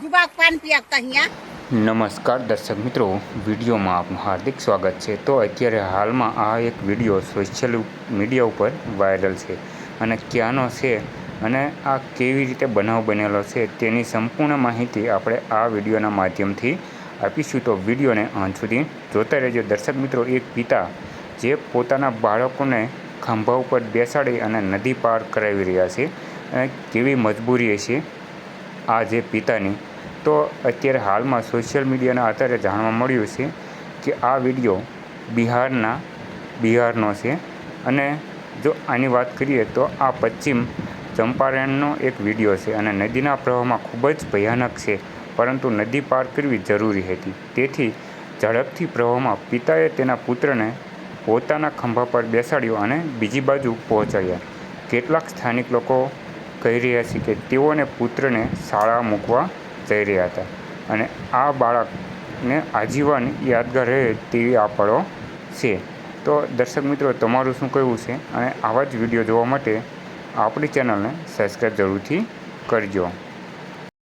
जुबाक पान पियाता हिया। નમસ્કાર દર્શક મિત્રો, વિડીયોમાં આપનું હાર્દિક સ્વાગત છે। તો અત્યારે હાલમાં આ એક વિડીયો સોશિયલ મીડિયા ઉપર વાયરલ છે અને ક્યાંનો છે અને આ કેવી રીતે બનાવ બનેલો છે તેની સંપૂર્ણ માહિતી આપણે આ વિડીયોના માધ્યમથી આપીશું। તો વિડીયોને અંત સુધી જોતા રહેજો। દર્શક મિત્રો, એક પિતા જે પોતાના બાળકોને ખંભા ઉપર બેસાડી અને નદી પાર કરાવી રહ્યા છે, કેવી મજબૂરી હશે આ જે પિતાની। તો અત્યારે હાલમાં સોશિયલ મીડિયાના આધારે જાણવા મળ્યું છે કે આ વિડીયો બિહારનો છે અને જો આની વાત કરીએ તો આ પશ્ચિમ ચંપારણનો એક વિડીયો છે અને નદીના પ્રવાહમાં ખૂબ જ ભયાનક છે, પરંતુ નદી પાર કરવી જરૂરી હતી। તેથી ઝડપથી પ્રવાહમાં પિતાએ તેના પુત્રને પોતાના ખંભા પર બેસાડ્યો અને બીજી બાજુ પહોંચાડ્યા। કેટલાક સ્થાનિક લોકો કહી રહ્યા છે કે તેઓને પુત્રને શાળા મૂકવા જઈ રહ્યા હતા અને આ બાળકને આજીવન યાદગાર રહે તેવી આ પળો છે। તો દર્શક મિત્રો, તમારું શું કહેવું છે? અને આવા જ વિડીયો જોવા માટે આપણી ચેનલને સબસ્ક્રાઈબ જરૂરથી કરજો।